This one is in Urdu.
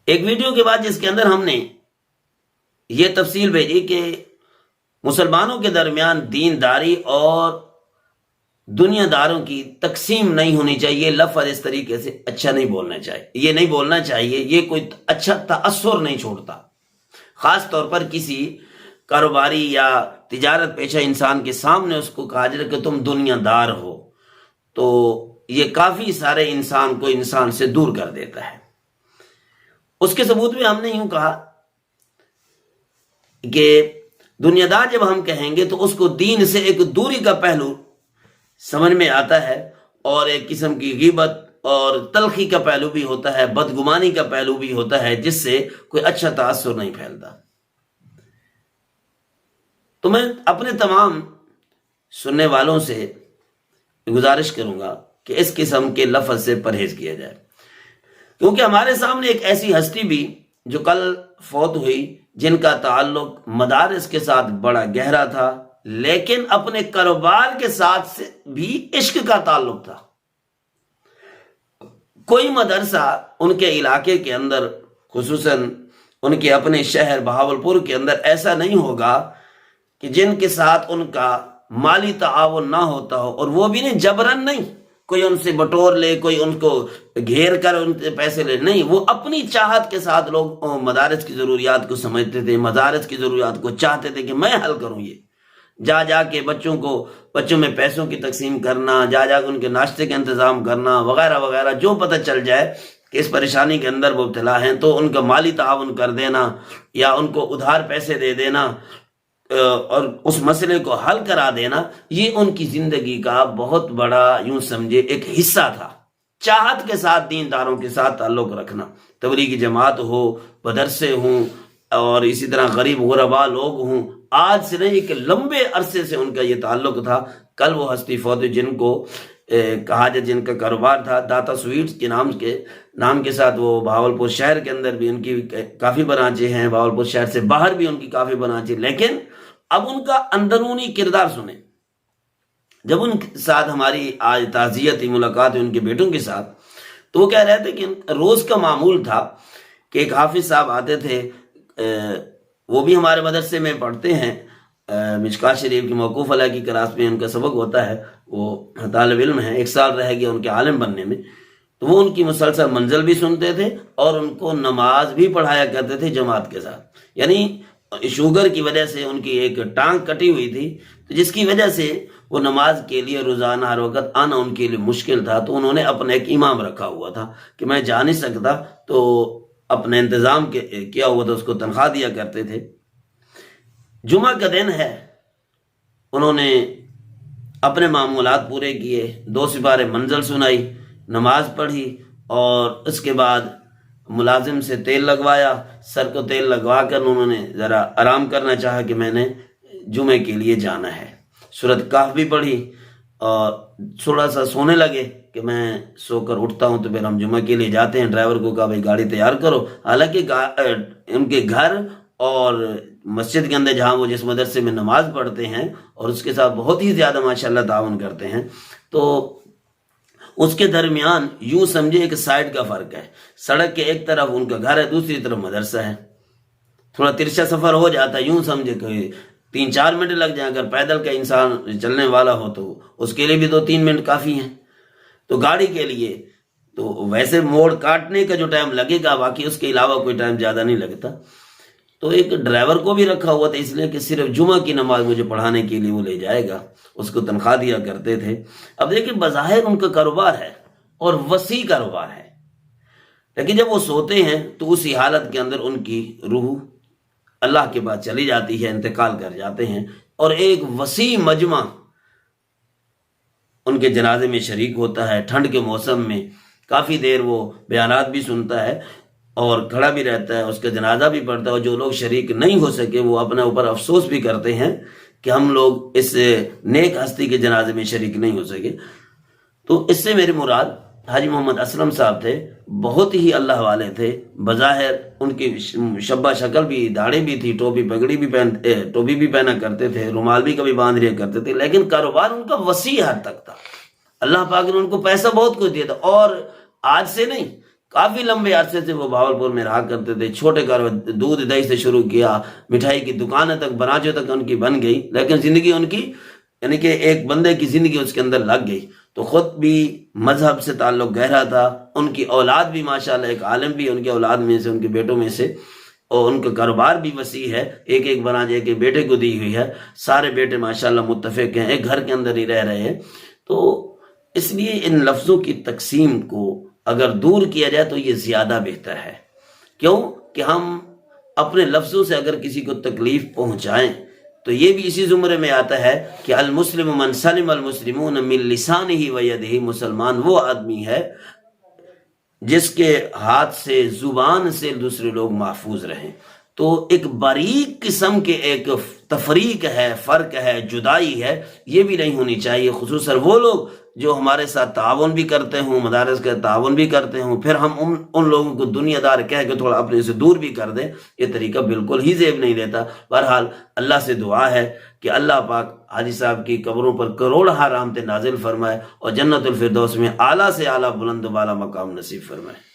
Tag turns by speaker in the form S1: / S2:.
S1: ایک ویڈیو کے بعد جس کے اندر ہم نے یہ تفصیل بھیجی کہ مسلمانوں کے درمیان دینداری اور دنیا داروں کی تقسیم نہیں ہونی چاہیے، لفظ اس طریقے سے اچھا نہیں بولنا چاہیے، یہ نہیں بولنا چاہیے، یہ کوئی اچھا تاثر نہیں چھوڑتا، خاص طور پر کسی کاروباری یا تجارت پیشہ انسان کے سامنے اس کو کہا جائے کہ تم دنیا دار ہو، تو یہ کافی سارے انسان کو انسان سے دور کر دیتا ہے۔ اس کے ثبوت میں ہم نے یوں کہا کہ دنیا دار جب ہم کہیں گے تو اس کو دین سے ایک دوری کا پہلو سمجھ میں آتا ہے، اور ایک قسم کی غیبت اور تلخی کا پہلو بھی ہوتا ہے، بدگمانی کا پہلو بھی ہوتا ہے، جس سے کوئی اچھا تاثر نہیں پھیلتا۔ تو میں اپنے تمام سننے والوں سے گزارش کروں گا کہ اس قسم کے لفظ سے پرہیز کیا جائے، کیونکہ ہمارے سامنے ایک ایسی ہستی بھی جو کل فوت ہوئی، جن کا تعلق مدارس کے ساتھ بڑا گہرا تھا، لیکن اپنے کاروبار کے ساتھ سے بھی عشق کا تعلق تھا۔ کوئی مدرسہ ان کے علاقے کے اندر، خصوصاً ان کے اپنے شہر بہاولپور کے اندر، ایسا نہیں ہوگا کہ جن کے ساتھ ان کا مالی تعاون نہ ہوتا ہو، اور وہ بھی نہیں جبرن نہیں، کوئی ان سے بٹور لے، کوئی ان کو گھیر کر ان سے پیسے لے، نہیں، وہ اپنی چاہت کے ساتھ لوگ مدارس کی ضروریات کو سمجھتے تھے، مدارس کی ضروریات کو چاہتے تھے کہ میں حل کروں، یہ جا کے بچوں میں پیسوں کی تقسیم کرنا، جا کے ان کے ناشتے کا انتظام کرنا وغیرہ وغیرہ، جو پتہ چل جائے کہ اس پریشانی کے اندر مبتلا ہیں تو ان کا مالی تعاون کر دینا یا ان کو ادھار پیسے دے دینا اور اس مسئلے کو حل کرا دینا، یہ ان کی زندگی کا بہت بڑا یوں سمجھے ایک حصہ تھا۔ چاہت کے ساتھ دینداروں کے ساتھ تعلق رکھنا، تبلیغی جماعت ہو، مدرسے ہوں، اور اسی طرح غریب غربا لوگ ہوں، آج سے نہیں ایک لمبے عرصے سے ان کا یہ تعلق تھا۔ کل وہ ہستی فوت جن کو کہا جائے، جن کا کاروبار تھا داتا سویٹس کے نام کے ساتھ، وہ بہاولپور شہر کے اندر بھی ان کی کافی برانچیں ہیں، بہاولپور شہر سے باہر بھی ان کی کافی برانچیں، لیکن اب ان کا اندرونی کردار سنیں۔ جب ان کے ساتھ ہماری آج تعزیت ملاقات ہوئی ان کے بیٹوں کے ساتھ، تو وہ کہہ رہے تھے کہ روز کا معمول تھا کہ ایک حافظ صاحب آتے تھے، وہ بھی ہمارے مدرسے میں پڑھتے ہیں، مشکات شریف کی موقوف علیہ کی کلاس میں ان کا سبق ہوتا ہے، وہ طالب علم ہیں، 1 سال رہ گیا ان کے عالم بننے میں، تو وہ ان کی مسلسل منزل بھی سنتے تھے اور ان کو نماز بھی پڑھایا کرتے تھے جماعت کے ساتھ۔ یعنی شوگر کی وجہ سے ان کی ایک ٹانگ کٹی ہوئی تھی، تو جس کی وجہ سے وہ نماز کے لیے روزانہ ہر وقت آنا ان کے لیے مشکل تھا، تو انہوں نے اپنا ایک امام رکھا ہوا تھا کہ میں جا نہیں سکتا، تو اپنے انتظام کیا ہوا تھا، اس کو تنخواہ دیا کرتے تھے۔ جمعہ کا دن ہے، انہوں نے اپنے معمولات پورے کیے، 2 سپارے منزل سنائی، نماز پڑھی، اور اس کے بعد ملازم سے تیل لگوایا، سر کو تیل لگوا کر انہوں نے ذرا آرام کرنا چاہا کہ میں نے جمعے کے لیے جانا ہے۔ سورۃ کہف بھی پڑھی اور تھوڑا سا سونے لگے کہ میں سو کر اٹھتا ہوں تو پھر ہم جمعہ کے لیے جاتے ہیں۔ ڈرائیور کو کہا بھائی گاڑی تیار کرو، حالانکہ ان کے گھر اور مسجد کے اندر جہاں وہ جس مدرسے میں نماز پڑھتے ہیں اور اس کے ساتھ بہت ہی زیادہ ماشاءاللہ تعاون کرتے ہیں، تو اس کے درمیان یوں سمجھے ایک سائڈ کا فرق ہے، سڑک کے ایک طرف ان کا گھر ہے، دوسری طرف مدرسہ ہے، تھوڑا ترچھا سفر ہو جاتا ہے، یوں سمجھے کہ 3-4 منٹ لگ جائیں، اگر پیدل کا انسان چلنے والا ہو تو اس کے لیے بھی 2-3 منٹ کافی ہیں، تو گاڑی کے لیے تو ویسے موڑ کاٹنے کا جو ٹائم لگے گا، باقی اس کے علاوہ کوئی ٹائم زیادہ نہیں لگتا۔ تو ایک ڈرائیور کو بھی رکھا ہوا تھا اس لیے کہ صرف جمعہ کی نماز مجھے پڑھانے کے لیے وہ لے جائے گا، اس کو تنخواہ دیا کرتے تھے۔ اب دیکھیں بظاہر ان کا کاروبار ہے اور وسیع کاروبار ہے، لیکن جب وہ سوتے ہیں تو اسی حالت کے اندر ان کی روح اللہ کے پاس چلی جاتی ہے، انتقال کر جاتے ہیں، اور ایک وسیع مجمع ان کے جنازے میں شریک ہوتا ہے۔ ٹھنڈ کے موسم میں کافی دیر وہ بیانات بھی سنتا ہے اور کھڑا بھی رہتا ہے، اس کا جنازہ بھی پڑھتا ہے، اور جو لوگ شریک نہیں ہو سکے وہ اپنے اوپر افسوس بھی کرتے ہیں کہ ہم لوگ اس نیک ہستی کے جنازے میں شریک نہیں ہو سکے۔ تو اس سے میری مراد حاجی محمد اسلم صاحب تھے، بہت ہی اللہ والے تھے، بظاہر ان کی شبہ شکل بھی، داڑھی بھی تھی، ٹوپی بھی پہنا کرتے تھے، رومال بھی کبھی باندھ لیا کرتے تھے، لیکن کاروبار ان کا وسیع حد تک تھا۔ اللہ پاک نے ان کو پیسہ بہت کچھ دیا تھا، اور آج سے نہیں، کافی لمبے عرصے سے وہ بہاولپور میں رہا کرتے تھے، چھوٹے کاروبار دودھ دہی سے شروع کیا، مٹھائی کی دکانیں تک برانچوں تک ان کی بن گئی، لیکن زندگی ان کی یعنی کہ ایک بندے کی زندگی اس کے اندر لگ گئی. تو خود بھی مذہب سے تعلق گہرا تھا، ان کی اولاد بھی ماشاءاللہ ایک عالم بھی ان کی اولاد میں سے، ان کے بیٹوں میں سے، اور ان کا کاروبار بھی وسیع ہے، ایک ایک برانچ ایک ایک بیٹے کو دی ہوئی ہے، سارے بیٹے ماشاءاللہ متفق ہیں، ایک گھر کے اندر ہی رہ رہے ہیں. تو اس لیے ان لفظوں کی تقسیم کو اگر دور کیا جائے تو یہ زیادہ بہتر ہے. کیوں کہ ہم اپنے لفظوں سے اگر کسی کو تکلیف پہنچائیں تو یہ بھی اسی زمرے میں آتا ہے کہ المسلم من سلم المسلمون من لسانہ و یدہ، مسلمان وہ آدمی ہے جس کے ہاتھ سے زبان سے دوسرے لوگ محفوظ رہیں. تو ایک باریک قسم کے ایک تفریق ہے، فرق ہے، جدائی ہے، یہ بھی نہیں ہونی چاہیے. خصوصاً وہ لوگ جو ہمارے ساتھ تعاون بھی کرتے ہوں، مدارس کا تعاون بھی کرتے ہوں، پھر ہم ان لوگوں کو دنیا دار کہہ کے تھوڑا اپنے سے دور بھی کر دیں، یہ طریقہ بالکل ہی زیب نہیں دیتا. بہرحال اللہ سے دعا ہے کہ اللہ پاک حاجی صاحب کی قبروں پر کروڑہ رحمتیں نازل فرمائے اور جنت الفردوس میں اعلیٰ سے اعلیٰ بلند و بالا مقام نصیب فرمائے.